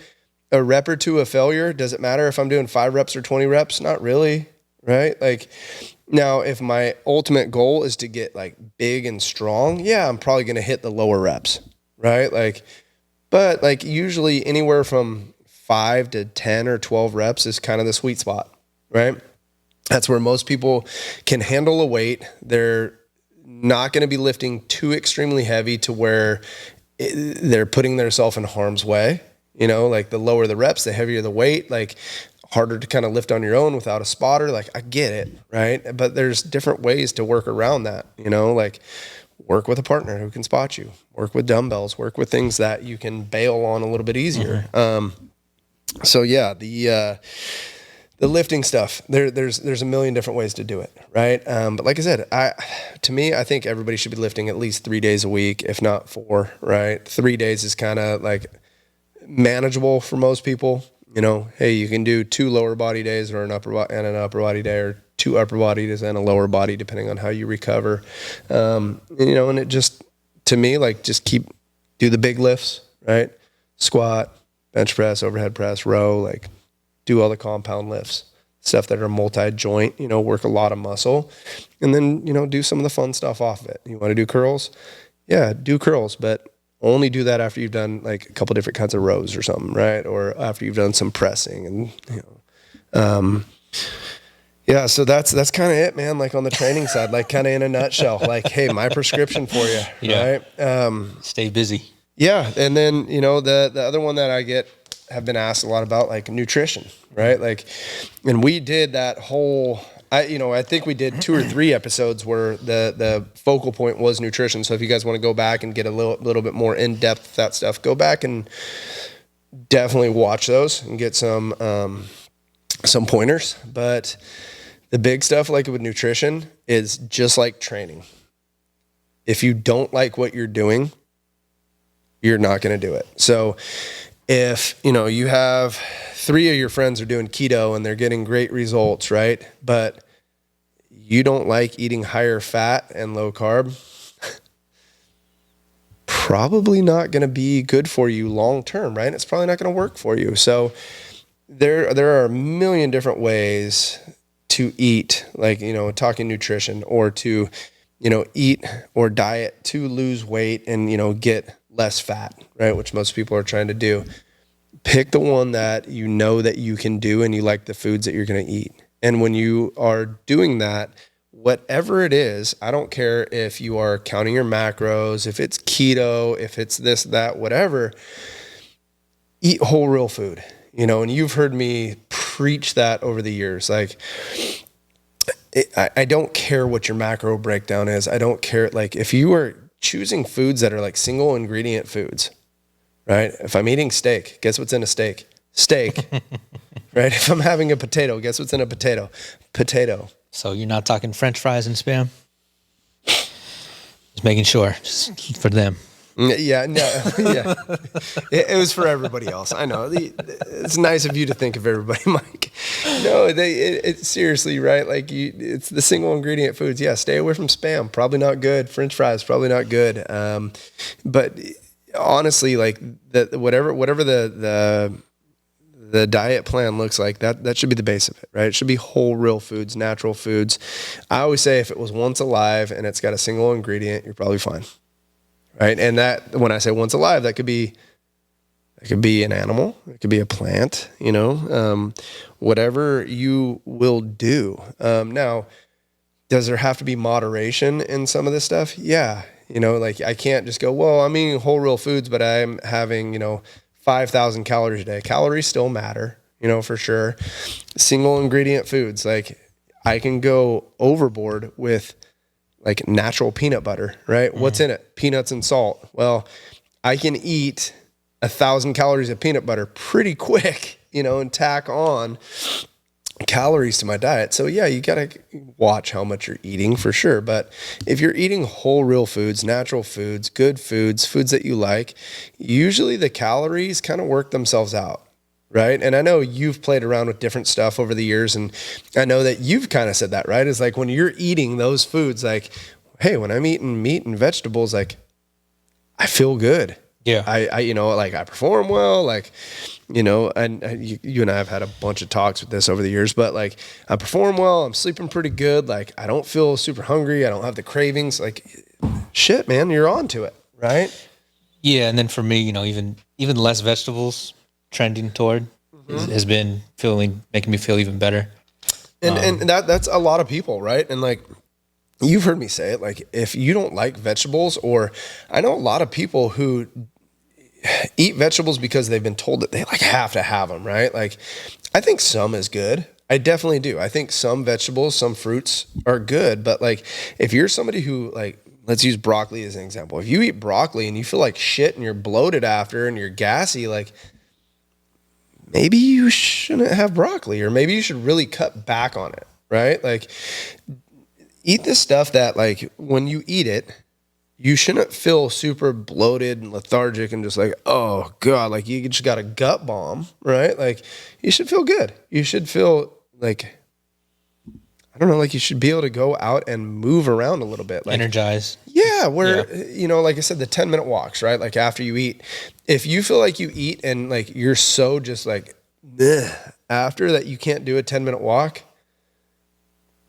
a rep or two of failure, does it matter if I'm doing 5 reps or 20 reps? Not really, right? Like now, if my ultimate goal is to get like big and strong, yeah, I'm probably going to hit the lower reps, right? Like, but like usually anywhere from 5 to 10 or 12 reps is kind of the sweet spot, right? That's where most people can handle a weight. They're not going to be lifting too extremely heavy to where they're putting themselves in harm's way. You know, like the lower the reps, the heavier the weight, like harder to kind of lift on your own without a spotter. Like I get it, right? But there's different ways to work around that, you know, like work with a partner who can spot you, work with dumbbells, work with things that you can bail on a little bit easier. So yeah, the lifting stuff, there's a million different ways to do it, right? But like I said, I think everybody should be lifting at least 3 days a week, if not 4, right? 3 days is kind of like manageable for most people. You know, hey, you can do 2 lower body days or an upper body day, or 2 upper body days and a lower body, depending on how you recover. You know, and it just, to me, like just do the big lifts, right? Squat, bench press, overhead press, row, like do all the compound lifts, stuff that are multi-joint, you know, work a lot of muscle, and then, you know, do some of the fun stuff off of it. You want to do curls? Yeah, do curls, but only do that after you've done like a couple different kinds of rows or something, right? Or after you've done some pressing, and, you know, yeah, so that's kind of it, man. Like on the training side, like kind of in a nutshell, like, hey, my prescription for you, Yeah. right? Stay busy. Yeah. And then, you know, the other one that I have been asked a lot about, like nutrition, right? Like, and we did that whole, I think we did 2 or 3 episodes where the focal point was nutrition. So if you guys want to go back and get a little bit more in depth with that stuff, go back and definitely watch those and get some pointers. But the big stuff, like with nutrition, is just like training. If you don't like what you're doing, you're not going to do it. So if, you have 3 of your friends are doing keto and they're getting great results, right? But you don't like eating higher fat and low carb, probably not going to be good for you long term, right? It's probably not going to work for you. So there are a million different ways to eat, like, talking nutrition, or to, eat or diet to lose weight and, get less fat, right? Which most people are trying to do. Pick the one that that you can do and you like the foods that you're going to eat. And when you are doing that, whatever it is, I don't care if you are counting your macros, if it's keto, if it's this, that, whatever, eat whole real food, and you've heard me preach that over the years. Like, I don't care what your macro breakdown is. I don't care. Like, if you are choosing foods that are like single ingredient foods, right? If I'm eating steak, guess what's in a steak? Steak, right? If I'm having a potato, guess what's in a potato? Potato. So you're not talking French fries and Spam? Just making sure, just for them. Yeah, no, yeah. It was for everybody else. I know. It's nice of you to think of everybody, Mike. No, it's seriously, right? Like, it's the single ingredient foods. Yeah, stay away from Spam. Probably not good. French fries, probably not good. But honestly, like, whatever the diet plan looks like, that should be the base of it, right? It should be whole, real foods, natural foods. I always say if it was once alive and it's got a single ingredient, you're probably fine, right? And that, when I say once alive, that could be an animal, it could be a plant, whatever you will do. Now, does there have to be moderation in some of this stuff? Yeah. Like, I can't just go, well, I'm eating whole, real foods, but I'm having, 5,000 calories a day. Calories still matter, for sure. Single ingredient foods, like, I can go overboard with like natural peanut butter, right? What's in it? Peanuts and salt. Well, I can eat 1,000 calories of peanut butter pretty quick, and tack on calories to my diet. So yeah, you got to watch how much you're eating for sure. But if you're eating whole, real foods, natural foods, good foods, foods that you like, usually the calories kind of work themselves out, right? And I know you've played around with different stuff over the years, and I know that you've kind of said that, right? It's like, when you're eating those foods, like, hey, when I'm eating meat and vegetables, like, I feel good. Yeah. I like, I perform well, like, and you and I have had a bunch of talks with this over the years, but like, I perform well, I'm sleeping pretty good. Like, I don't feel super hungry. I don't have the cravings. Like, shit, man, you're on to it, right? Yeah. And then for me, even less vegetables trending toward has been making me feel even better. And that's a lot of people, right? And like, you've heard me say it, like, if you don't like vegetables, or I know a lot of people who eat vegetables because they've been told that they like have to have them, right? Like, I think some is good. I definitely do. I think some vegetables, some fruits are good, but like, if you're somebody who, like, let's use broccoli as an example. If you eat broccoli and you feel like shit and you're bloated after and you're gassy, like, maybe you shouldn't have broccoli, or maybe you should really cut back on it, right? Like, eat the stuff that, like, when you eat it, you shouldn't feel super bloated and lethargic and just like, oh God, like, you just got a gut bomb, right? Like, you should feel good. You should feel like, I don't know, like, you should be able to go out and move around a little bit. Like, energized. Yeah. Like I said, the 10-minute walks, right? Like, after you eat, if you feel like you eat and like, you're so just like, after that, you can't do a 10-minute walk,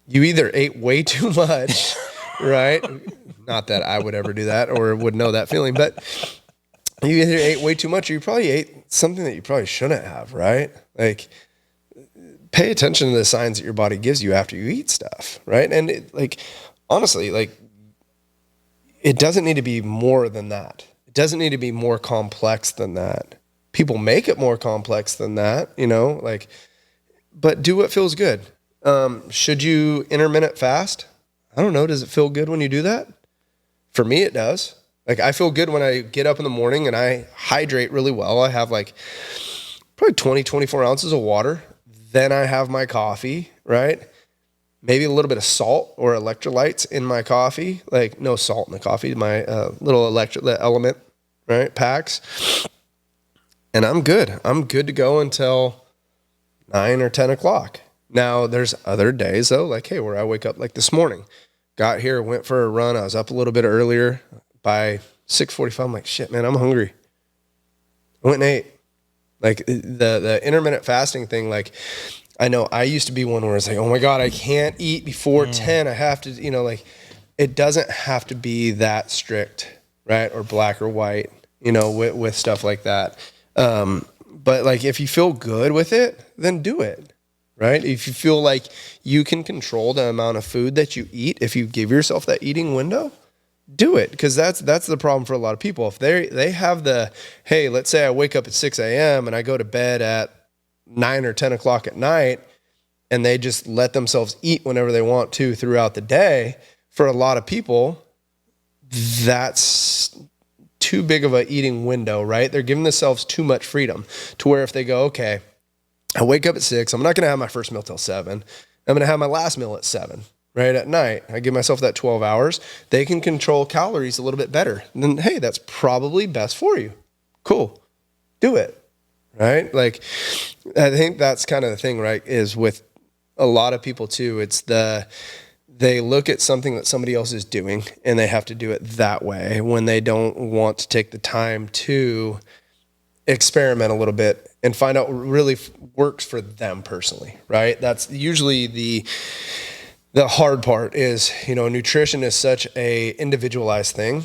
you either ate way too much, right? Not that I would ever do that or would know that feeling, but you either ate way too much, or you probably ate something that you probably shouldn't have, right? Like, pay attention to the signs that your body gives you after you eat stuff, right? And honestly, like, it doesn't need to be more than that. It doesn't need to be more complex than that. People make it more complex than that, like, but do what feels good. Should you intermittent fast? I don't know. Does it feel good when you do that? For me, it does. Like, I feel good when I get up in the morning and I hydrate really well. I have like probably 20, 24 ounces of water. Then I have my coffee, right? Maybe a little bit of salt or electrolytes in my coffee. Like, no salt in the coffee, my little element, right? Packs. and I'm good. I'm good to go until 9 or 10 o'clock. Now there's other days though, like, hey, where I wake up like this morning, got here, went for a run. I was up a little bit earlier. By 6:45, I'm like, shit, man, I'm hungry. I went and ate. Like the intermittent fasting thing, like I know I used to be one where it's like, oh my God, I can't eat before 10. I have to, like it doesn't have to be that strict, right? Or black or white, with stuff like that. But like if you feel good with it, then do it. Right? If you feel like you can control the amount of food that you eat, if you give yourself that eating window, do it. Because that's the problem for a lot of people. If they have hey, let's say I wake up at 6 a.m. and I go to bed at 9 or 10 o'clock at night, and they just let themselves eat whenever they want to throughout the day, for a lot of people, that's too big of a eating window, right? They're giving themselves too much freedom to where if they go, okay, I wake up at 6. I'm not going to have my first meal till 7. I'm going to have my last meal at 7, right? At night, I give myself that 12 hours. They can control calories a little bit better. And then, hey, that's probably best for you. Cool. Do it, right? Like, I think that's kind of the thing, right? Is with a lot of people too, it's they look at something that somebody else is doing and they have to do it that way when they don't want to take the time to experiment a little bit and find out what really works for them personally, right? That's usually the hard part is, nutrition is such a individualized thing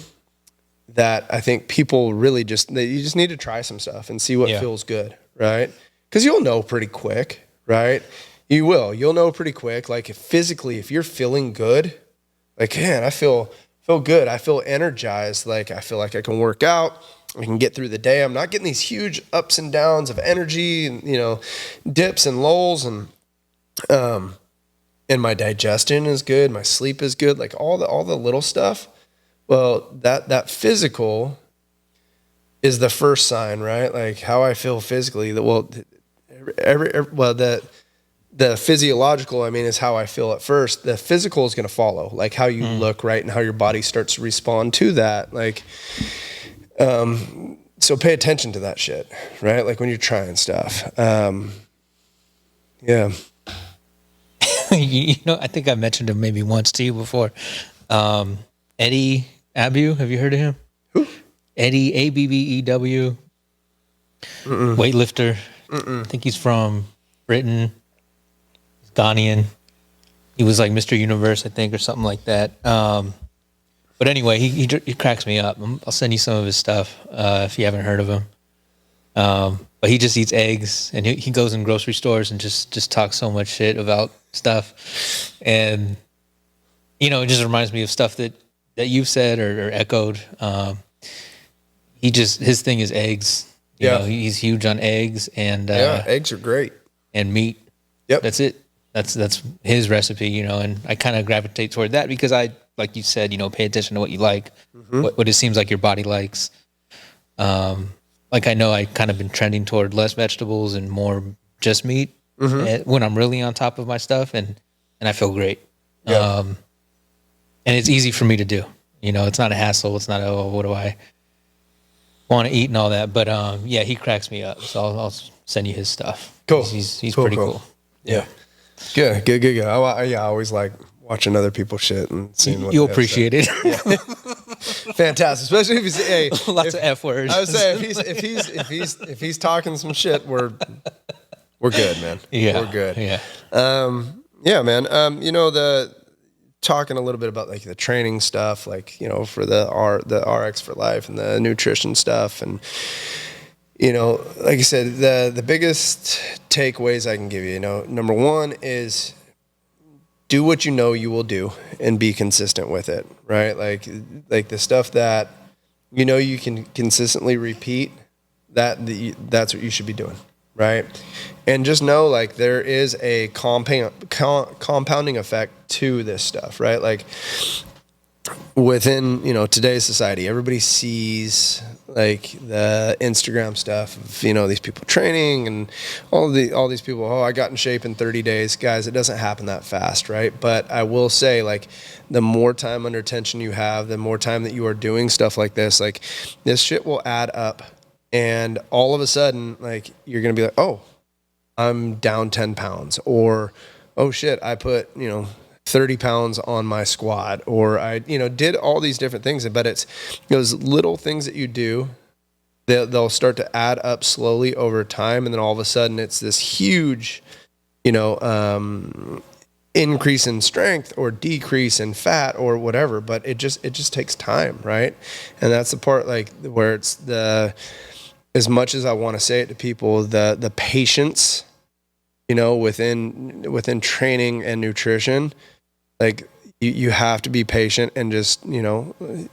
that I think people really you just need to try some stuff and see what feels good, right? Because you'll know pretty quick, right? You'll know pretty quick. Like if you're feeling good, like, man, I feel good. I feel energized. Like I feel like I can work out. I can get through the day. I'm not getting these huge ups and downs of energy and, dips and lulls, and my digestion is good. My sleep is good. Like all the little stuff. Well, that physical is the first sign, right? Like how I feel physically. The physiological, is how I feel at first. The physical is going to follow, like how you look, right? And how your body starts to respond to that. Like, so pay attention to that shit, right? Like when you're trying stuff. Yeah. I think I mentioned him maybe once to you before. Eddie Abu, have you heard of him? Who? Eddie, Abbew, weightlifter. I think he's from Britain. He's Ghanaian. He was like Mr. Universe, I think, or something like that. But anyway, he cracks me up. I'll send you some of his stuff if you haven't heard of him. But he just eats eggs, and he goes in grocery stores and just talks so much shit about stuff. And, it just reminds me of stuff that you've said or echoed. His thing is eggs. You know, he's huge on eggs and eggs are great. And meat. Yep. That's it. That's his recipe, and I kind of gravitate toward that because I, like you said, pay attention to what you like, what it seems like your body likes. Like I know I kind of been trending toward less vegetables and more just meat when I'm really on top of my stuff, and I feel great. Yep. And it's easy for me to do. It's not a hassle. It's not, what do I want to eat and all that. But he cracks me up. So I'll send you his stuff. Cool. He's pretty cool. Yeah. Good. I always like watching other people's shit and seeing what you'll appreciate it. Yeah. Fantastic, especially if he's lots of F words. I would say if he's talking some shit, we're good, man. Yeah, we're good. Yeah, yeah, man. The talking a little bit about like the training stuff, like for the RX for Life and the nutrition stuff, and like I said, the biggest takeaways I can give you, number one is do what you will do and be consistent with it, right? Like the stuff that you can consistently repeat, that's what you should be doing, right? And just know like there is a compounding effect to this stuff, right? Like within today's society, everybody sees like the Instagram stuff of these people training and all these people, oh, I got in shape in 30 days. Guys, it doesn't happen that fast, right? But I will say, like, the more time under tension you have, the more time that you are doing stuff like this shit will add up And all of a sudden, like, you're going to be like, oh, I'm down 10 pounds, or, oh shit, I put, 30 pounds on my squat, or I, did all these different things. But it's those little things that you do, they'll start to add up slowly over time. And then all of a sudden it's this huge, increase in strength or decrease in fat or whatever. But it just takes time. Right. And that's the part, like, where it's as much as I want to say it to people, the patience, within training and nutrition, like, you have to be patient and just, the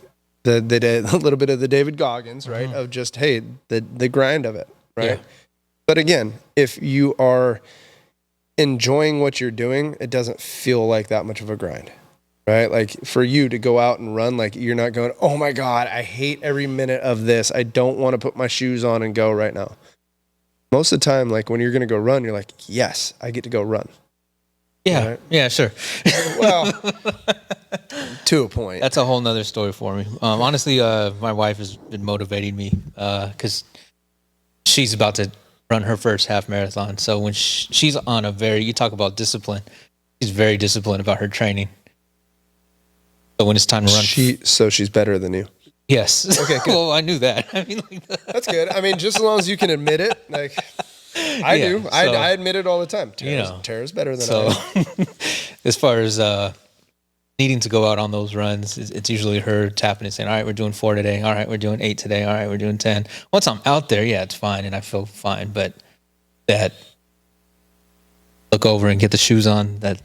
little bit of the David Goggins, right? Mm-hmm. Of just, hey, the grind of it, right? Yeah. But again, if you are enjoying what you're doing, it doesn't feel like that much of a grind, right? Like, for you to go out and run, like, you're not going, oh my God, I hate every minute of this. I don't want to put my shoes on and go right now. Most of the time, like, when you're going to go run, you're like, yes, I get to go run. Yeah. Right? Yeah, sure. Well, to a point. That's a whole nother story for me. Honestly, my wife has been motivating me because she's about to run her first half marathon. So when she's on you talk about discipline, she's very disciplined about her training. So when it's time to run. So she's better than you. Yes. Okay, good. Well, I knew that. I mean, that's good. I mean, just as long as you can admit it, like, I do. I admit it all the time. Tara's better than I am. As far as needing to go out on those runs, it's usually her tapping and saying, all right, we're doing 4 today. All right, we're doing 8 today. All right, we're doing 10. Once I'm out there, yeah, it's fine, and I feel fine. But that look over and get the shoes on, that's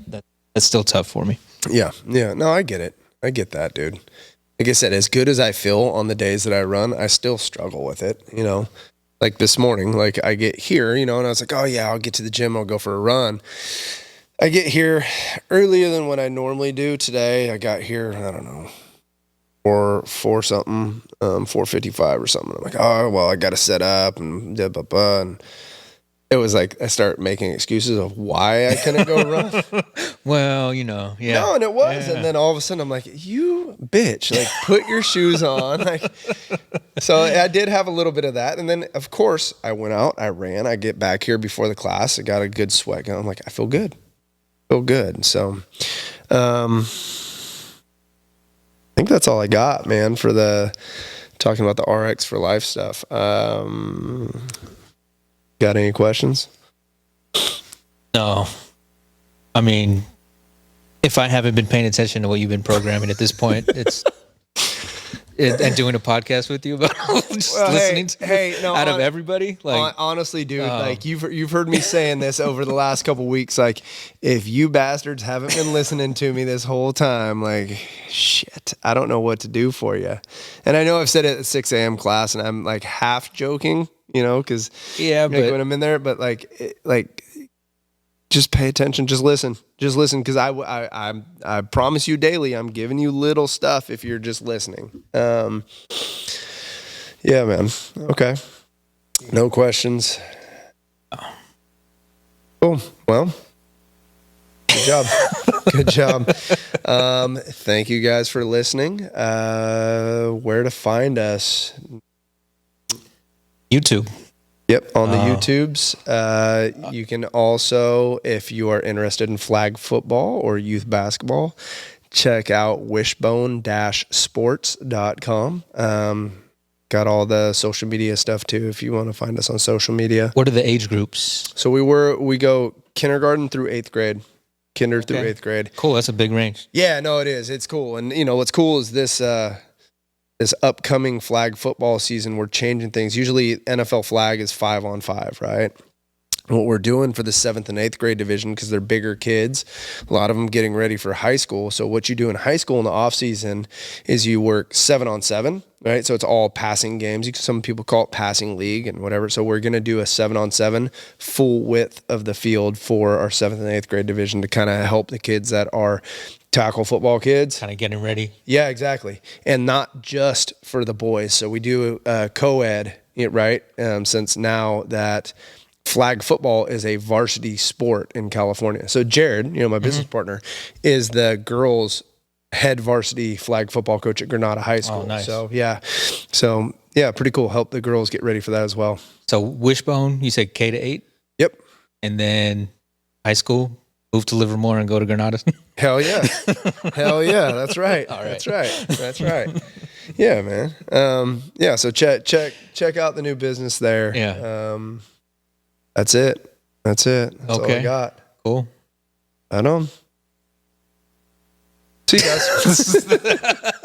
still tough for me. Yeah. No, I get it. I get that, dude. Like I said, as good as I feel on the days that I run, I still struggle with it, Like this morning, like, I get here, and I was like, oh yeah, I'll get to the gym, I'll go for a run. I get here earlier than what I normally do today. I got here, I don't know, 4 something, 4:55 or something. I'm like, oh, well, I got to set up and blah, blah, blah. And it was like, I start making excuses of why I couldn't go run. Well, yeah. No, and it was. Yeah. And then all of a sudden I'm like, you bitch, like, put your shoes on. Like, so I did have a little bit of that. And then, of course, I went out, I ran, I get back here before the class. I got a good sweat going. I'm like, I feel good. So, I think that's all I got, man, for talking about the RX for Life stuff. Got any questions? No. I mean, if I haven't been paying attention to what you've been programming at this point, it's and doing a podcast with you about listening to out of everybody. Like, honestly, dude, like, you've heard me saying this over the last couple weeks. Like, if you bastards haven't been listening to me this whole time, like, shit, I don't know what to do for you. And I know I've said it at 6 a.m. class, and I'm like half joking, because when I'm in there, but like, just pay attention, just listen, because I promise you daily, I'm giving you little stuff if you're just listening. Yeah, man. Okay, no questions. Cool. Well, good job. Thank you guys for listening. Where to find us? YouTube. Yep, on the YouTubes. You can also, if you are interested in flag football or youth basketball, check out wishbone-sports.com. Got all the social media stuff too, if you want to find us on social media. What are the age groups? So we go kindergarten through 8th grade. Through 8th grade. Cool, that's a big range. Yeah, no, it is. It's cool. And what's cool is this upcoming flag football season, we're changing things. Usually NFL flag is 5-on-5, right? What we're doing for the 7th and 8th grade division, because they're bigger kids, a lot of them getting ready for high school. So what you do in high school in the off season is you work 7-on-7, right? So it's all passing games. Some people call it passing league and whatever. So we're going to do a 7-on-7 full width of the field for our 7th and 8th grade division to kind of help the kids that are tackle football kids. Kind of getting ready. Yeah, exactly. And not just for the boys. So we do co-ed, right? Since now that flag football is a varsity sport in California. So Jared, my business partner, is the girls' head varsity flag football coach at Granada High School. Oh, nice. So yeah. So yeah, pretty cool. Help the girls get ready for that as well. So Wishbone, you said K to 8, Yep. and then high school, move to Livermore and go to Granada. Hell yeah. Hell yeah. That's right. All right. That's right. That's right. Yeah, man. Yeah. So check out the new business there. Yeah. That's it. That's it. That's all I Okay. got. Cool. I know. See you guys.